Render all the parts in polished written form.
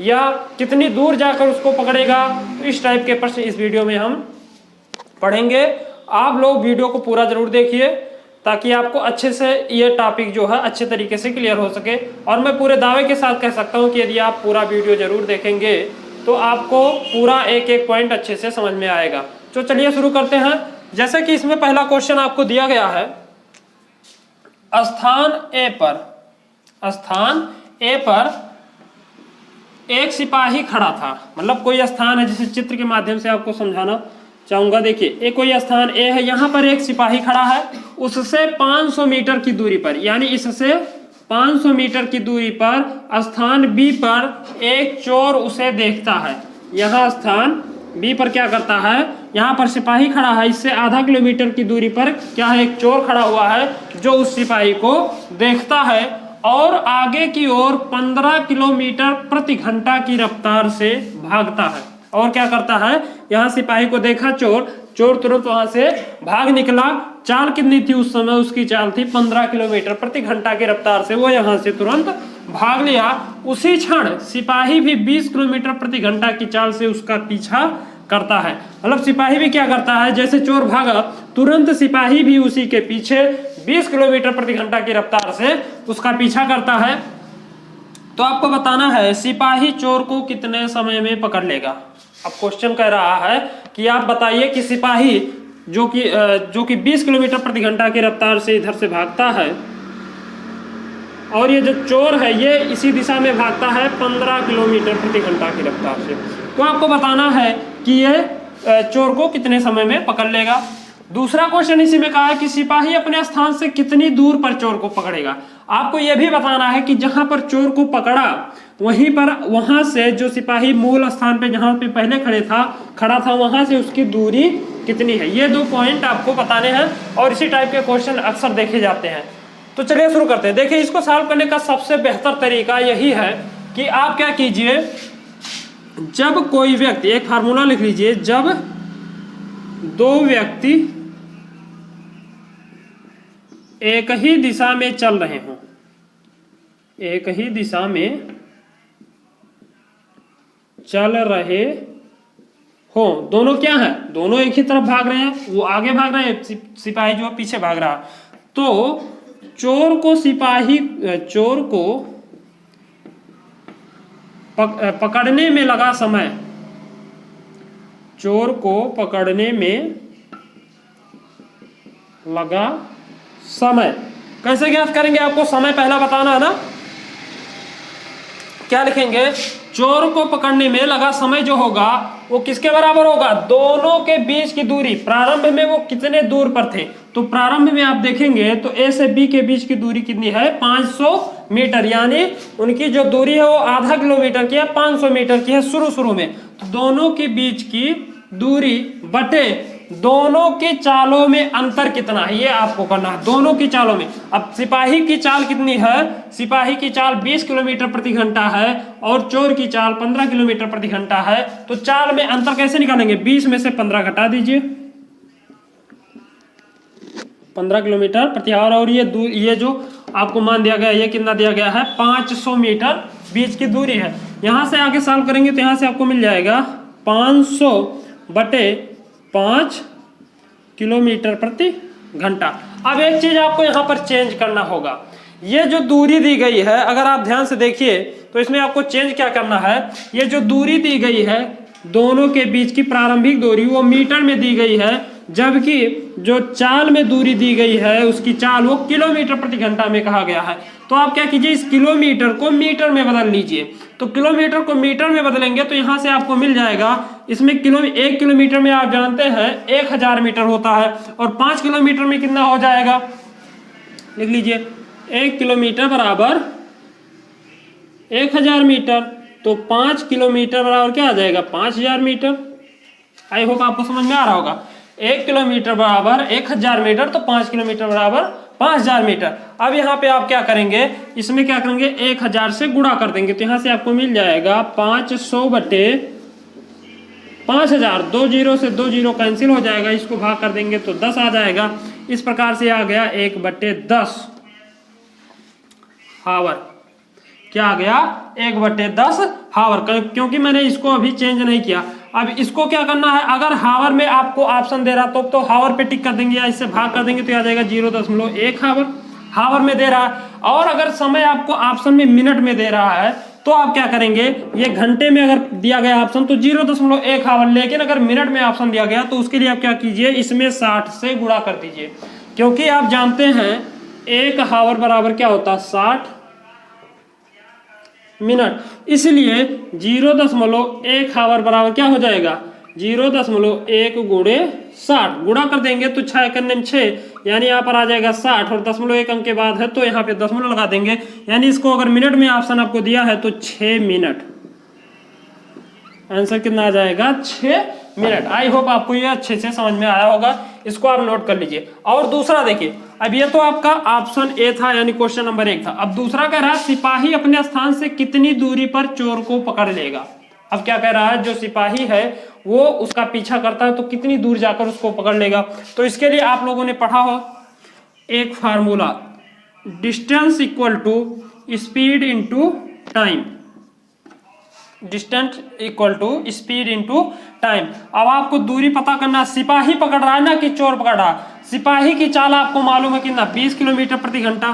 या कितनी दूर जाकर उसको पकड़ेगा। तो इस टाइप के प्रश्न इस वीडियो में हम पढ़ेंगे। आप लोग वीडियो को पूरा जरूर देखिए ताकि आपको अच्छे से ये टॉपिक जो है अच्छे तरीके से क्लियर हो सके। और मैं पूरे दावे के साथ कह सकता हूँ कि यदि आप पूरा वीडियो जरूर देखेंगे तो आपको पूरा एक एक पॉइंट अच्छे से समझ में आएगा। तो चलिए शुरू करते हैं। जैसे कि इसमें पहला क्वेश्चन आपको दिया गया है, स्थान ए पर एक सिपाही खड़ा था। मतलब कोई स्थान है, जिसे चित्र के माध्यम से आपको समझाना चाहूंगा। देखिए एक कोई स्थान ए है, यहाँ पर एक सिपाही खड़ा है, उससे 500 मीटर की दूरी पर, यानी इससे 500 मीटर की दूरी पर स्थान बी पर एक चोर उसे देखता है। यहाँ स्थान बी पर क्या करता है, यहाँ पर सिपाही खड़ा है, इससे आधा किलोमीटर की दूरी पर क्या है, एक चोर खड़ा हुआ है जो उस सिपाही को देखता है और आगे की ओर 15 किलोमीटर प्रति घंटा की रफ्तार से भागता है। और क्या करता है, यहाँ सिपाही को देखा चोर तुरंत वहां से भाग निकला। चाल कितनी थी उस समय, उसकी चाल थी 15 किलोमीटर प्रति घंटा की रफ्तार से वो यहाँ से तुरंत भाग लिया। उसी क्षण सिपाही भी 20 किलोमीटर प्रति घंटा की चाल से उसका पीछा करता है। मतलब सिपाही भी क्या करता है, जैसे चोर भागा तुरंत सिपाही भी उसी के पीछे 20 किलोमीटर प्रति घंटा की रफ्तार से उसका पीछा करता है। तो आपको बताना है सिपाही चोर को कितने समय में पकड़ लेगा। अब क्वेश्चन कह रहा है कि आप बताइए कि सिपाही जो कि 20 किलोमीटर प्रति घंटा की रफ्तार से इधर से भागता है और ये जो चोर है ये इसी दिशा में भागता है 15 किलोमीटर प्रति घंटा की रफ्तार से। तो आपको बताना है कि ये चोर को कितने समय में पकड़ लेगा। दूसरा क्वेश्चन इसी में कहा है कि सिपाही अपने स्थान से कितनी दूर पर चोर को पकड़ेगा। आपको यह भी बताना है कि जहां पर चोर को पकड़ा वहां से जो सिपाही मूल स्थान पे जहां पे पहले खड़ा था वहां से उसकी दूरी कितनी है। ये दो पॉइंट आपको बताने हैं और इसी टाइप के क्वेश्चन अक्सर देखे जाते हैं। तो चलिए शुरू करते हैं। देखिए इसको सॉल्व करने का सबसे बेहतर तरीका यही है कि आप क्या कीजिए, जब कोई व्यक्ति, एक फार्मूला लिख लीजिए, जब दो व्यक्ति एक ही दिशा में चल रहे हों, एक ही दिशा में चल रहे हो, दोनों क्या है, दोनों एक ही तरफ भाग रहे हैं, वो आगे भाग रहे हैं, सिपाही जो है पीछे भाग रहा है। तो चोर को पकड़ने में लगा समय, चोर को पकड़ने में लगा समय कैसे ज्ञात करेंगे, आपको समय पहला बताना है ना। क्या लिखेंगे, चोर को पकड़ने में लगा समय जो होगा वो किसके बराबर होगा, दोनों के बीच की दूरी। प्रारंभ में वो कितने दूर पर थे, तो प्रारंभ में आप देखेंगे तो ए से बी के बीच की दूरी कितनी है, 500 मीटर, यानी उनकी जो दूरी है वो आधा किलोमीटर की है, 500 मीटर की है शुरू में। तो दोनों के बीच की दूरी बटे दोनों की चालों में अंतर कितना है, ये आपको करना है, दोनों की चालों में। अब सिपाही की चाल कितनी है, सिपाही की चाल 20 किलोमीटर प्रति घंटा है और चोर की चाल 15 किलोमीटर प्रति घंटा है। तो चाल में अंतर कैसे निकालेंगे, 20 में से 15 घटा दीजिए, 15 किलोमीटर प्रति आवर। और ये जो आपको मान दिया गया, ये कितना दिया गया है, 500 मीटर बीच की दूरी है। यहां से आगे सॉल्व करेंगे तो यहां से आपको मिल जाएगा 500 बटे 5 किलोमीटर प्रति घंटा। अब एक चीज आपको यहां पर चेंज करना होगा, ये जो दूरी दी गई है, अगर आप ध्यान से देखिए तो इसमें आपको चेंज क्या करना है, ये जो दूरी दी गई है दोनों के बीच की प्रारंभिक दूरी वो मीटर में दी गई है, जबकि जो चाल में दूरी दी गई है उसकी चाल वो किलोमीटर प्रति घंटा में कहा गया है। तो आप क्या कीजिए, इस किलोमीटर को मीटर में बदल लीजिए। तो किलोमीटर को मीटर में बदलेंगे तो यहां से आपको मिल जाएगा, इसमें 1 किलोमीटर में आप जानते हैं 1000 मीटर होता है और 5 किलोमीटर में कितना हो जाएगा, लिख लीजिए, 1 किलोमीटर बराबर 1000 मीटर। तो 5 किलोमीटर बराबर क्या आ जाएगा, 5000 मीटर। आई होप आपको समझ में आ रहा होगा। 1 किलोमीटर बराबर 1000 मीटर, तो 5 किलोमीटर बराबर 5000 मीटर। अब यहाँ पे आप क्या करेंगे, इसमें क्या करेंगे, 1000 से गुणा कर देंगे। तो यहाँ से आपको मिल जाएगा 500 बटे 5000, 2 जीरो से 2 जीरो कैंसिल हो जाएगा, इसको भाग कर देंगे तो 10 आ जाएगा। इस प्रकार से आ गया 1/10 हावर। क्या आ गया 1/10 हावर, क्योंकि मैंने इसको अभी चेंज नहीं किया। अब इसको क्या करना है, अगर हावर में आपको ऑप्शन दे रहा तो हावर पे टिक कर देंगे या इससे भाग कर देंगे तो आ जाएगा 0.1 हावर, हावर में दे रहा है। और अगर समय आपको ऑप्शन में मिनट में दे रहा है तो आप क्या करेंगे, ये घंटे में अगर दिया गया ऑप्शन तो 0.1 हावर, लेकिन अगर मिनट में ऑप्शन दिया गया तो उसके लिए आप क्या कीजिए, इसमें 60 से गुणा कर दीजिए, क्योंकि आप जानते हैं 1 हावर बराबर क्या होता है 60 मिनट, इसलिए 0.1 हावर बराबर क्या हो जाएगा 0.1 गुणे 60, गुणा कर देंगे तो 6 करने में 6, यानी यहाँ पर आ जाएगा 60 और 0.1 अंक के बाद है तो यहाँ पे दशमलव लगा देंगे, यानी इसको अगर मिनट में ऑप्शन आपको दिया है तो 6 मिनट, आंसर कितना आ जाएगा 6 मिनट। आई होप आपको ये अच्छे से समझ में आया होगा, इसको आप नोट कर लीजिए। और दूसरा देखिए, अब ये तो आपका ऑप्शन ए था यानी क्वेश्चन नंबर 1 था। अब दूसरा कह रहा है सिपाही अपने स्थान से कितनी दूरी पर चोर को पकड़ लेगा। अब क्या कह रहा है, जो सिपाही है वो उसका पीछा करता है तो कितनी दूर जाकर उसको पकड़ लेगा। तो इसके लिए आप लोगों ने पढ़ा हो एक formula, distance equal to speed into time, distance equal to speed into time. अब आपको दूरी पता करना, सिपाही पकड़ रहा है ना कि चोर पकड़ रहा है। सिपाही की चाल आपको मालूम है कितना 20 किलोमीटर प्रति घंटा,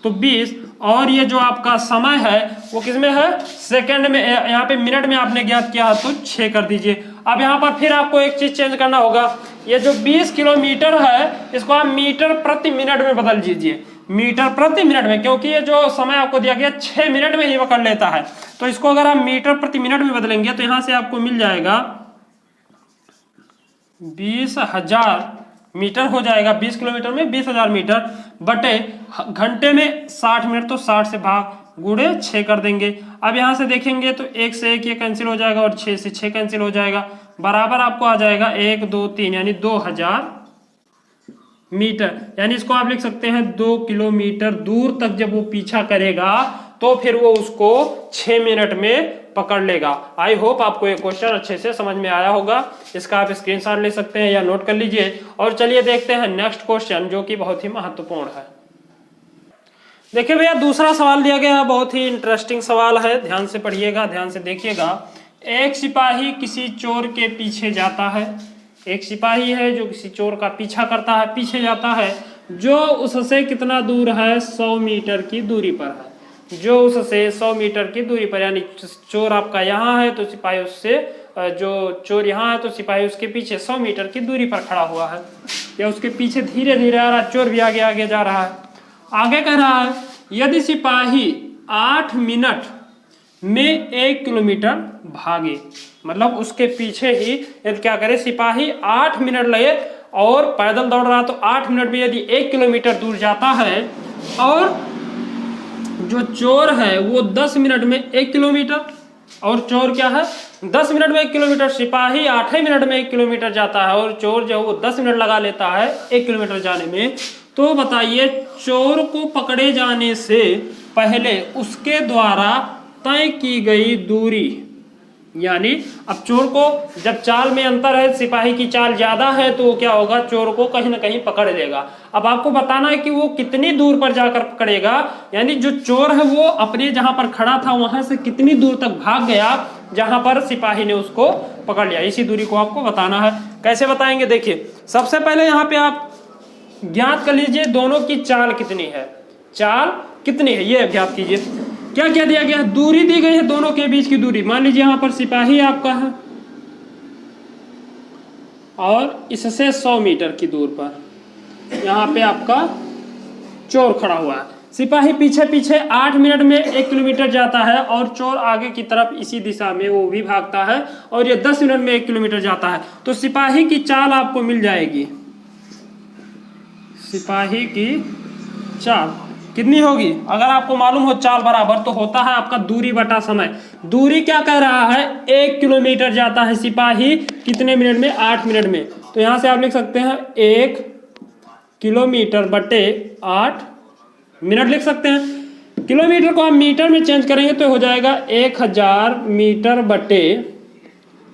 तो 20, और ये जो आपका समय है वो किसमें है सेकंड में, यहाँ पे मिनट में आपने ज्ञात किया है तो 6 कर दीजिए। अब यहाँ पर फिर आपको एक चीज चेंज करना होगा, ये जो 20 किलोमीटर है इसको आप मीटर प्रति मिनट में बदल दीजिए, मीटर प्रति मिनट में, क्योंकि ये जो समय आपको दिया गया 6 मिनट में ही पकड़ लेता है। तो इसको अगर आप मीटर प्रति मिनट में बदलेंगे तो यहां से आपको मिल जाएगा 20,000 मीटर हो जाएगा, 20 किलोमीटर में 20,000 मीटर बटे घंटे में 60 मिनट, तो 60 से भाग गुणे 6 कर देंगे। अब यहां से देखेंगे तो 1 से 1 ये कैंसिल हो जाएगा और 6 से 6 कैंसिल हो जाएगा, बराबर आपको आ जाएगा 1, 2, 3 यानी 2000 मीटर। यानी इसको आप लिख सकते हैं 2 किलोमीटर दूर तक जब वो पीछा करेगा तो फिर वो उसको 6 मिनट में पकड़ लेगा। आई होप आपको ये क्वेश्चन अच्छे से समझ में आया होगा, इसका आप स्क्रीनशॉट ले सकते हैं या नोट कर लीजिए। और चलिए देखते हैं नेक्स्ट क्वेश्चन जो कि बहुत ही महत्वपूर्ण है। देखिए भैया दूसरा सवाल दिया गया है, बहुत ही इंटरेस्टिंग सवाल है, ध्यान से पढ़िएगा, ध्यान से देखिएगा। एक सिपाही किसी चोर के पीछे जाता है, एक सिपाही है जो किसी चोर का पीछा करता है, पीछे जाता है, जो उससे कितना दूर है 100 मीटर की दूरी पर है, जो उससे 100 मीटर की दूरी पर, यानी चोर आपका यहाँ है तो सिपाही उससे, जो चोर यहाँ है तो सिपाही उसके पीछे 100 मीटर की दूरी पर खड़ा हुआ है, या उसके पीछे धीरे धीरे आ रहा, चोर भी आगे आगे जा रहा है। आगे कह रहा है यदि सिपाही 8 मिनट में 1 किलोमीटर भागे, मतलब उसके पीछे ही यदि क्या करे सिपाही 8 मिनट लगे और पैदल दौड़ रहा तो 8 मिनट में यदि 1 किलोमीटर दूर जाता है, और जो चोर है वो 10 मिनट में 1 किलोमीटर, और चोर क्या है 10 मिनट में 1 किलोमीटर, सिपाही 8 मिनट में 1 किलोमीटर जाता है और चोर जो वो 10 मिनट लगा लेता है 1 किलोमीटर जाने में, तो बताइए चोर को पकड़े जाने से पहले उसके द्वारा तय की गई दूरी, यानी अब चोर को जब चाल में अंतर है, सिपाही की चाल ज्यादा है तो वो क्या होगा चोर को कहीं ना कहीं पकड़ लेगा। अब आपको बताना है कि वो कितनी दूर पर जाकर पकड़ेगा, यानी जो चोर है वो अपने जहां पर खड़ा था वहां से कितनी दूर तक भाग गया जहां पर सिपाही ने उसको पकड़ लिया, इसी दूरी को आपको बताना है। कैसे बताएंगे, देखिए सबसे पहले यहाँ पे आप ज्ञात कर लीजिए दोनों की चाल कितनी है, चाल कितनी है ये ज्ञात कीजिए। क्या क्या दिया गया, दूरी दी गई है दोनों के बीच की दूरी। मान लीजिए यहां पर सिपाही आपका है और इससे 100 मीटर की दूर पर यहां पे आपका चोर खड़ा हुआ है। सिपाही पीछे पीछे 8 मिनट में 1 किलोमीटर जाता है और चोर आगे की तरफ इसी दिशा में वो भी भागता है और ये 10 मिनट में 1 किलोमीटर जाता है। तो सिपाही की चाल आपको मिल जाएगी, सिपाही की चाल कितनी होगी, अगर आपको मालूम हो चाल बराबर तो होता है आपका दूरी बटा समय। दूरी क्या कह रहा है 1 किलोमीटर जाता है सिपाही कितने मिनट में, 8 मिनट में। तो यहां से आप लिख सकते हैं 1 किलोमीटर बटे 8 मिनट लिख सकते हैं। किलोमीटर को आप मीटर में चेंज करेंगे तो हो जाएगा 1000 मीटर बटे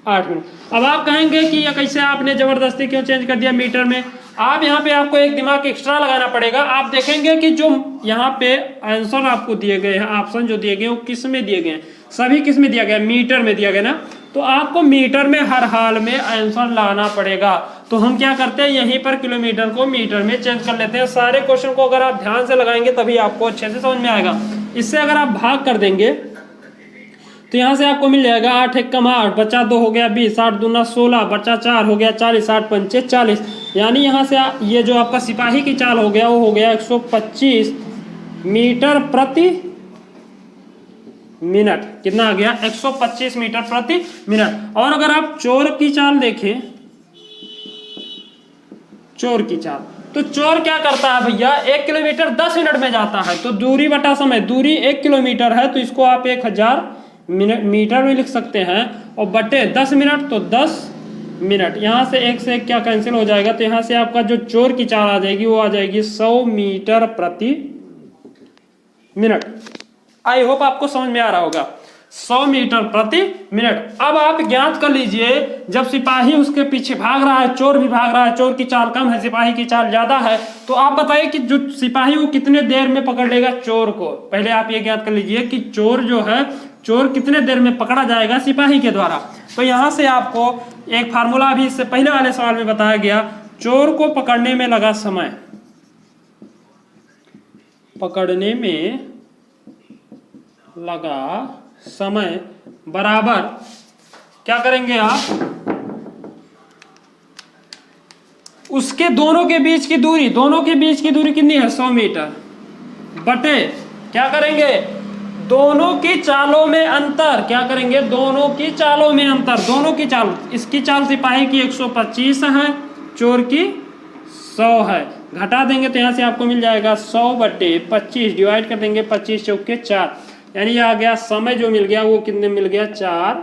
8 मिनट। अब आप कहेंगे कि ये कैसे आपने जबरदस्ती क्यों चेंज कर दिया मीटर में, आप यहाँ पे आपको एक दिमाग एक्स्ट्रा लगाना पड़ेगा। आप देखेंगे कि जो यहाँ पे आंसर आपको दिए गए हैं, ऑप्शन जो दिए गए हैं वो किस में दिए गए हैं, सभी किस में दिया गया, मीटर में दिया गया ना। तो आपको मीटर में हर हाल में आंसर लाना पड़ेगा। तो हम क्या करते हैं, यहीं पर किलोमीटर को मीटर में चेंज कर लेते हैं। सारे क्वेश्चन को अगर आप ध्यान से लगाएंगे तभी आपको अच्छे से समझ में आएगा। इससे अगर आप भाग कर देंगे तो यहाँ से आपको मिल जाएगा 8 एकम 8, बचा 2 हो गया 20, 8 दूना 16, बचा 4 हो गया 40, 8 पंचे 40। यानी यहाँ से ये जो आपका सिपाही की चाल हो गया वो हो गया 125 मीटर प्रति मिनट। कितना आ गया, 125 मीटर प्रति मिनट। और अगर आप चोर की चाल देखें, चोर की चाल, तो चोर क्या करता है भैया, 1 किलोमीटर 10 मिनट में जाता है। तो दूरी बटा समय, दूरी 1 किलोमीटर है तो इसको आप 1000 मीटर में लिख सकते हैं, और बटे 10 मिनट तो 10 मिनट। यहाँ से एक से एक क्या कैंसिल हो जाएगा, तो यहाँ से आपका जो चोर की चाल आ जाएगी वो आ जाएगी 100 मीटर प्रति मिनट। आई होप आपको समझ में आ रहा होगा, 100 मीटर प्रति मिनट। अब आप ज्ञात कर लीजिए, जब सिपाही उसके पीछे भाग रहा है, चोर भी भाग रहा है, चोर की चाल कम है, सिपाही की चाल ज्यादा है, तो आप बताइए कि जो सिपाही वो कितने देर में पकड़ लेगा चोर को। पहले आप ये ज्ञात कर लीजिए कि चोर जो है, चोर कितने देर में पकड़ा जाएगा सिपाही के द्वारा। तो यहाँ से आपको एक फार्मूला भी इससे पहले वाले सवाल में बताया गया, चोर को पकड़ने में लगा समय, पकड़ने में लगा समय बराबर क्या करेंगे आप, उसके दोनों के बीच की दूरी, दोनों के बीच की दूरी कितनी है 100 मीटर, बटे क्या करेंगे, दोनों की चालों में अंतर, क्या करेंगे, दोनों की चालों में अंतर, दोनों की चाल, इसकी चाल सिपाही की 125 है, चोर की 100 है, घटा देंगे तो यहाँ से आपको मिल जाएगा 100 बटे 25, डिवाइड कर देंगे 25 चौके 4, यानी आ गया समय जो मिल गया वो कितने मिल गया, 4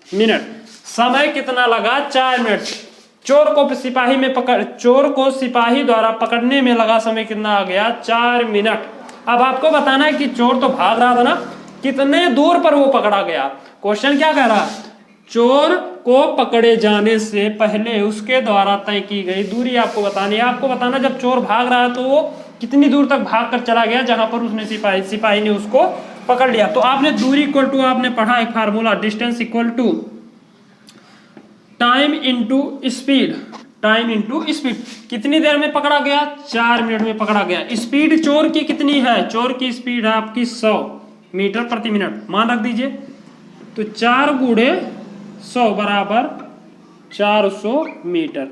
मिनट। समय कितना लगा, 4 मिनट। चोर को सिपाही में चोर को सिपाही द्वारा पकड़ने में लगा समय कितना आ गया, 4 मिनट। अब आपको बताना है कि चोर तो भाग रहा था ना, कितने दूर पर वो पकड़ा गया। क्वेश्चन क्या कह रहा है, चोर को पकड़े जाने से पहले उसके द्वारा तय की गई दूरी आपको बतानी है। आपको बताना जब चोर भाग रहा है तो वो कितनी दूर तक भाग कर चला गया जहां पर उसने सिपाही ने उसको पकड़ लिया। तो आपने दूरी इक्वल टू आपने पढ़ा एक formula, distance equal to time into speed, time into speed. कितनी देर में पकड़ा गया, 4 मिनट में पकड़ा गया। स्पीड चोर की कितनी है, चोर की स्पीड है आपकी 100 मीटर प्रति मिनट, मान रख दीजिए। तो 4 गुणे 100 बराबर 400 मीटर,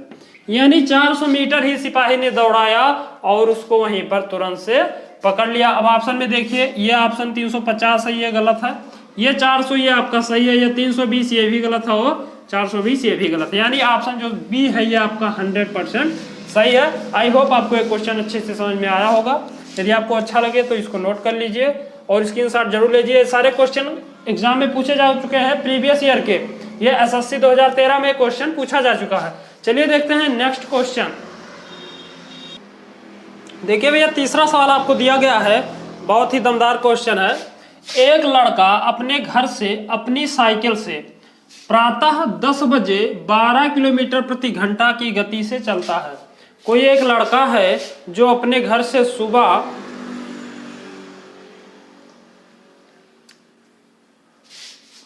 यानी 400 मीटर ही सिपाही ने दौड़ाया और उसको वहीं पर तुरंत से पकड़ लिया। अब ऑप्शन में देखिए, ये ऑप्शन 350 है, ये गलत है, ये 400 ये आपका सही है, ये 320 ये भी गलत है, और 420 ये भी गलत है, यानी ऑप्शन जो बी है ये आपका 100% सही है। आई होप आपको एक क्वेश्चन अच्छे से समझ में आया होगा। यदि आपको अच्छा लगे तो इसको नोट कर लीजिए और स्क्रीनशॉट जरूर लीजिए। सारे क्वेश्चन एग्जाम में पूछे जा चुके हैं प्रीवियस ईयर के, ये एसएससी 2013 में क्वेश्चन पूछा जा चुका है। चलिए देखते हैं नेक्स्ट क्वेश्चन। देखिए भैया, तीसरा सवाल आपको दिया गया है, बहुत ही दमदार क्वेश्चन है। एक लड़का अपने घर से अपनी साइकिल से प्रातः 10 बजे 12 किलोमीटर प्रति घंटा की गति से चलता है। कोई एक लड़का है जो अपने घर से सुबह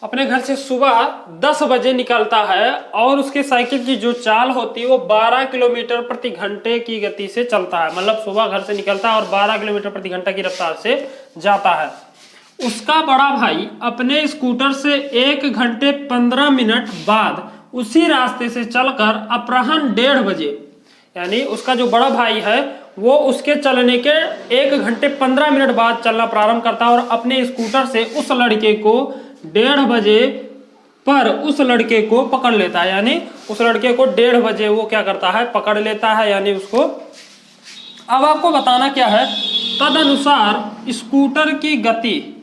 अपने घर से सुबह 10 बजे निकलता है और उसके साइकिल की जो चाल होती है वो 12 किलोमीटर प्रति घंटे की गति से चलता है। मतलब सुबह घर से निकलता है और 12 किलोमीटर प्रति घंटा की रफ्तार से जाता है। उसका बड़ा भाई अपने स्कूटर से 1 घंटे 15 मिनट बाद उसी रास्ते से चलकर अपराह्न 1:30 बजे, यानी उसका जो बड़ा भाई है वो उसके चलने के 1 घंटे 15 मिनट बाद चलना प्रारंभ करता है और अपने स्कूटर से उस लड़के को 1:30 बजे पर उस लड़के को पकड़ लेता है। यानी उस लड़के को 1:30 बजे वो क्या करता है, पकड़ लेता है, यानी उसको। अब आपको बताना क्या है, तदनुसार स्कूटर की गति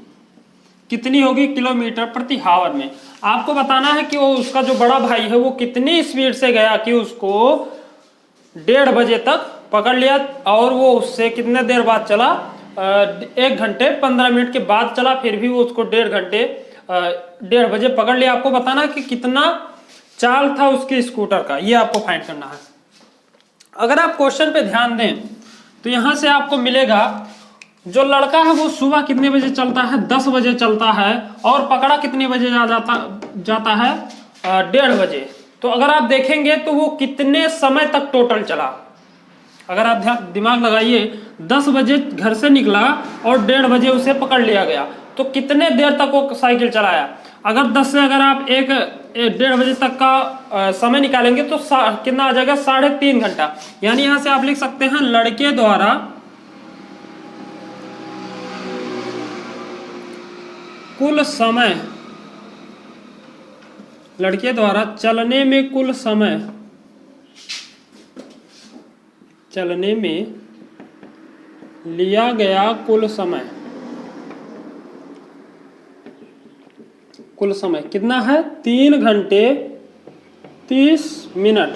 कितनी होगी किलोमीटर प्रति हावर में। आपको बताना है कि वो उसका जो बड़ा भाई है वो कितनी स्पीड से गया कि उसको 1:30 बजे तक पकड़ लिया, और वो उससे कितने देर बाद चला, 1 घंटे 15 मिनट के बाद चला, फिर भी वो उसको 1:30 बजे पकड़ लिया। आपको बताना कि कितना चाल था उसके स्कूटर का, ये आपको फाइंड करना है। अगर आप क्वेश्चन पे ध्यान दें तो यहाँ से आपको मिलेगा जो लड़का है वो सुबह कितने बजे चलता है, 10 बजे चलता है, और पकड़ा कितने बजे जाता है 1:30 बजे। तो अगर आप देखेंगे तो वो कितने समय तक टोटल चला, अगर आप दिमाग लगाइए, 10 बजे घर से निकला और 1:30 बजे उसे पकड़ लिया गया, तो कितने देर तक वो साइकिल चलाया। अगर 10 से अगर आप 1:30 बजे तक का समय निकालेंगे तो कितना आ जाएगा, 3.5 घंटा। यानी यहां से आप लिख सकते हैं लड़के द्वारा कुल समय, लड़के द्वारा चलने में कुल समय, चलने में लिया गया कुल समय, कुल समय कितना है, 3 घंटे 30 मिनट।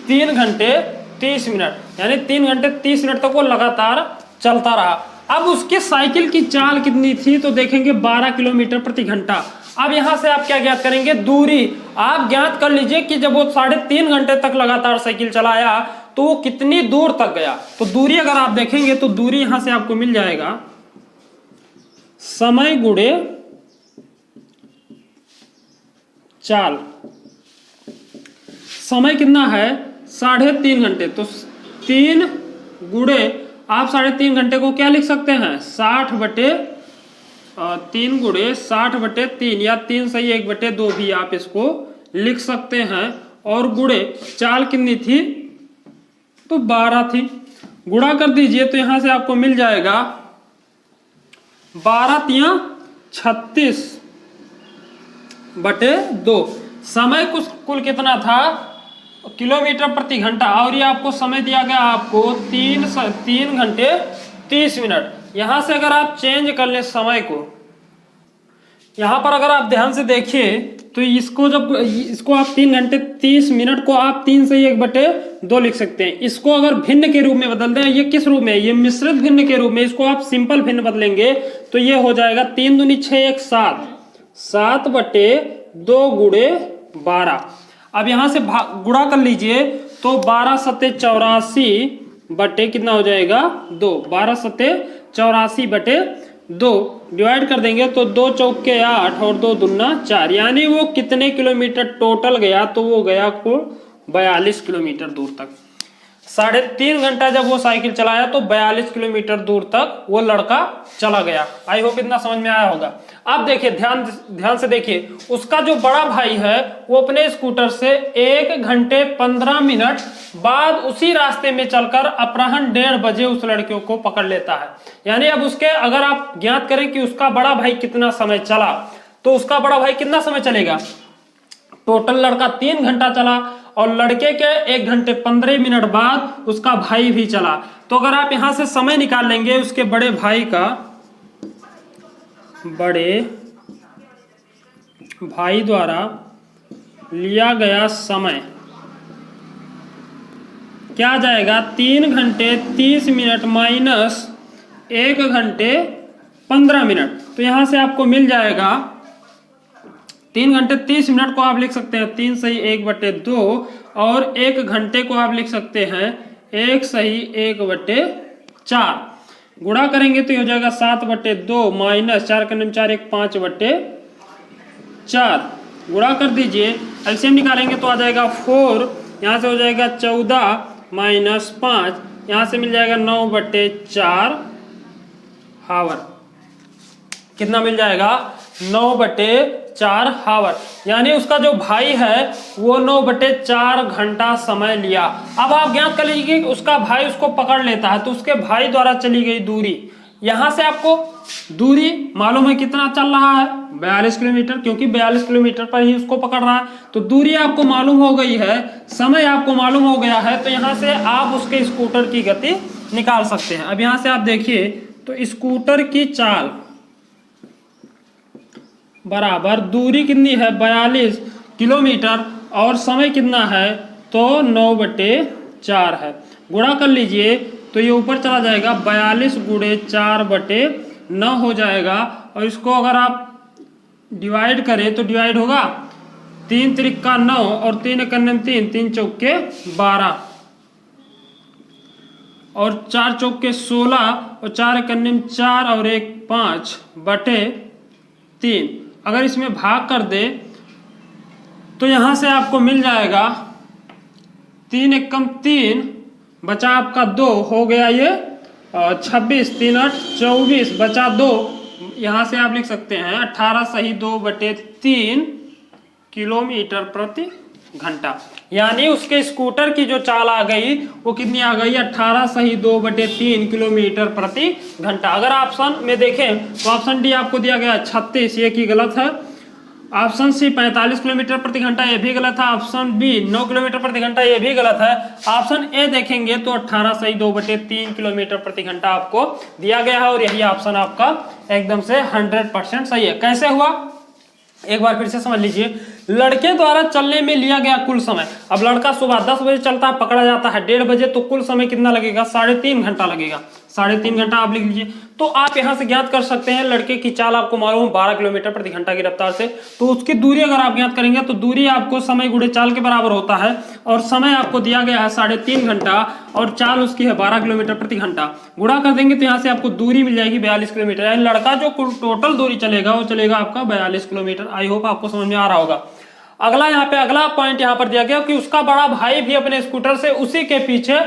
3 घंटे 30 मिनट, यानी 3 घंटे 30 मिनट तक वो लगातार चलता रहा। अब उसके साइकिल की चाल कितनी थी, तो देखेंगे 12 किलोमीटर प्रति घंटा। अब यहां से आप क्या ज्ञात करेंगे, दूरी आप ज्ञात कर लीजिए कि जब वो 3.5 घंटे तक लगातार साइकिल चलाया तो वो कितनी दूर तक गया। तो दूरी अगर आप देखेंगे तो दूरी यहां से आपको मिल जाएगा समय गुणे चाल। समय कितना है, 3.5 घंटे, तो 3 गुणे आप 3.5 घंटे को क्या लिख सकते हैं, 3 गुणे 60/3 या 3 सही 1/2 भी आप इसको लिख सकते हैं। और गुणे चाल कितनी थी, तो 12 थी। गुणा कर दीजिए तो यहां से आपको मिल जाएगा 12 × 36/2। समय कुल कितना था, किलोमीटर प्रति घंटा, और ये आपको समय दिया गया आपको 3 घंटे 30 मिनट। यहां से अगर आप चेंज कर ले समय को, यहां पर अगर आप ध्यान से देखिए तो इसको आप 3 घंटे 30 मिनट को आप 3 से 1/2 लिख सकते हैं। इसको अगर भिन्न के रूप में बदल दें, ये किस रूप में, ये मिश्रित भिन्न के रूप में, इसको आप सिंपल भिन्न बदलेंगे तो ये हो जाएगा 3 दूनी 6 1 7, 7/2 गुणे 12। अब यहां से गुणा कर लीजिए तो 12 × 7 = 84 कितना हो जाएगा 2, 12 × 7 = 84/2 डिवाइड कर देंगे तो 2 चौके 8 और 2 दूना 4, यानी वो कितने किलोमीटर टोटल गया, तो वो गया को 42 किलोमीटर दूर तक। 3.5 घंटा जब वो साइकिल चलाया तो 42 किलोमीटर दूर तक वो लड़का चला गया। आई होप इतना समझ में आया होगा। अब देखिए ध्यान से देखिए, उसका जो बड़ा भाई है वो अपने स्कूटर से 1 घंटे 15 मिनट बाद उसी रास्ते में चलकर अपराह्न 1:30 बजे उस लड़के को पकड़ लेता है। यानी अब उसके अगर आप ज्ञात करें कि उसका बड़ा भाई कितना समय चला, तो उसका बड़ा भाई कितना समय चलेगा, टोटल लड़का 3 घंटा चला और लड़के के 1 घंटे 15 मिनट बाद उसका भाई भी चला। तो अगर आप यहां से समय निकाल लेंगे उसके बड़े भाई का, बड़े भाई द्वारा लिया गया समय क्या आ जाएगा, 3 घंटे 30 मिनट माइनस 1 घंटे 15 मिनट। तो यहां से आपको मिल जाएगा 3 घंटे 30 मिनट को आप लिख सकते हैं 3 सही 1/2 और 1 घंटे को आप लिख सकते हैं 1 सही 1/4। गुणा करेंगे तो ये हो जाएगा 7/2 माइनस 4 × 4 = 5/4। गुणा कर दीजिए, एलसीएम निकालेंगे तो आ जाएगा 4, यहाँ से हो जाएगा 14 माइनस 5, यहाँ से मिल जाएगा 9/4 हावर। कितना मिल जाएगा, 9/4 हावर। यानी उसका जो भाई है वो 9/4 घंटा समय लिया। अब आप ज्ञात कर लीजिए कि उसका भाई उसको पकड़ लेता है तो उसके भाई द्वारा चली गई दूरी, यहां से आपको दूरी मालूम है कितना चल रहा है, 42 किलोमीटर, क्योंकि 42 किलोमीटर पर ही उसको पकड़ रहा है। तो दूरी आपको मालूम हो गई है, समय आपको मालूम हो गया है, तो यहां से आप उसके स्कूटर की गति निकाल सकते हैं। अब यहां से आप देखिए तो स्कूटर की चाल बराबर दूरी कितनी है 42 किलोमीटर और समय कितना है तो 9/4 है। गुणा कर लीजिए तो ये ऊपर चला जाएगा 42 × 4/9 हो जाएगा। और इसको अगर आप डिवाइड करें तो डिवाइड होगा 3 × 3 = 9 और 3 × 3 = 3, 3 × 4 = 12। और 4 चौक के 16 और 4 एकन्ने में 4 और 1 5/3। अगर इसमें भाग कर दे तो यहाँ से आपको मिल जाएगा 3 एकम 3 बचा आपका 2 हो गया ये 26, 3 8 24 बचा 2। यहाँ से आप लिख सकते हैं 18 सही 2/3 किलोमीटर प्रति घंटा। यानी उसके स्कूटर की जो चाल आ गई वो कितनी आ गई 18 सही 2/3 किलोमीटर प्रति घंटा। अगर ऑप्शन में देखें तो ऑप्शन डी आपको दिया गया 36, ये की गलत है। ऑप्शन सी 45 किलोमीटर प्रति घंटा, ये भी गलत है। ऑप्शन बी 9 किलोमीटर प्रति घंटा, ये भी गलत है। ऑप्शन ए देखेंगे तो 18 सही 2/3 किलोमीटर प्रति घंटा आपको दिया गया है और यही ऑप्शन आपका एकदम से 100% सही है। कैसे हुआ एक बार फिर से समझ लीजिए। लड़के द्वारा चलने में लिया गया कुल समय, अब लड़का सुबह 10 बजे चलता है, पकड़ा जाता है 1:30 बजे, तो कुल समय कितना लगेगा 3.5 घंटा लगेगा। 3.5 घंटा आप लिख लीजिए। तो आप यहां से ज्ञात कर सकते हैं लड़के की चाल आपको मालूम 12 किलोमीटर प्रति घंटा की रफ्तार से, तो उसकी दूरी अगर आप ज्ञात करेंगे तो दूरी आपको समय गुणे चाल के बराबर होता है और समय आपको दिया गया है 3.5 घंटा और चाल उसकी है 12 किलोमीटर प्रति घंटा। गुणा कर देंगे तो यहाँ से आपको दूरी मिल जाएगी 42 किलोमीटर। यानी लड़का जो टोटल दूरी चलेगा वो चलेगा आपका 42 किलोमीटर। आई होप आपको समझ में आ रहा होगा। अगला यहाँ पे अगला पॉइंट यहाँ पर दिया गया कि उसका बड़ा भाई भी अपने स्कूटर से उसी के पीछे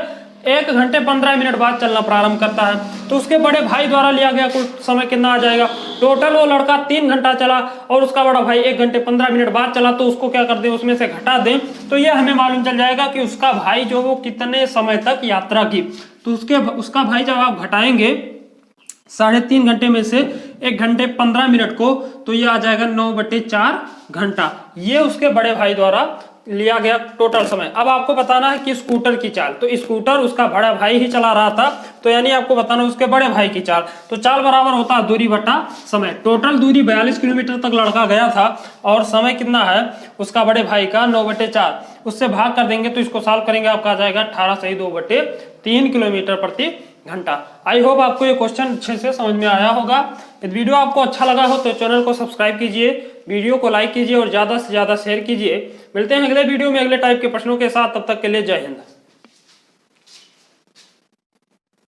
1 घंटे 15 मिनट बाद चलना प्रारंभ करता है। तो उसके बड़े भाई द्वारा लिया गया कुल समय कितना आ जाएगा। टोटल वो लड़का 3 घंटा चला और उसका बड़ा भाई 1 घंटे 15 मिनट बाद चला, तो उसको क्या कर दें उसमें से घटा दें तो ये हमें मालूम चल जाएगा कि उसका भाई जो वो कितने समय तक यात्रा की। तो उसका भाई जब आप घटाएंगे 3.5 घंटे में से 1 घंटे 15 मिनट को, तो ये आ जाएगा 9/4 घंटा। ये उसके बड़े भाई द्वारा लिया गया टोटल समय। अब आपको बताना है कि स्कूटर की चाल, तो स्कूटर उसका बड़ा भाई ही चला रहा था, तो यानी आपको बताना उसके बड़े भाई की चाल। तो चाल बराबर होता है दूरी बटा समय। टोटल दूरी 42 किलोमीटर तक लड़का गया था और समय कितना है उसका बड़े भाई का 9/4। उससे भाग कर देंगे तो इसको सॉल्व करेंगे, आपका आ जाएगा 18 सही 2/3 किलोमीटर प्रति घंटा। आई होप आपको ये क्वेश्चन अच्छे से समझ में आया होगा। यदि वीडियो आपको अच्छा लगा हो तो चैनल को सब्सक्राइब कीजिए, वीडियो को लाइक कीजिए और ज़्यादा से ज़्यादा शेयर कीजिए। मिलते हैं अगले वीडियो में अगले टाइप के प्रश्नों के साथ, तब तक के लिए जय हिंद।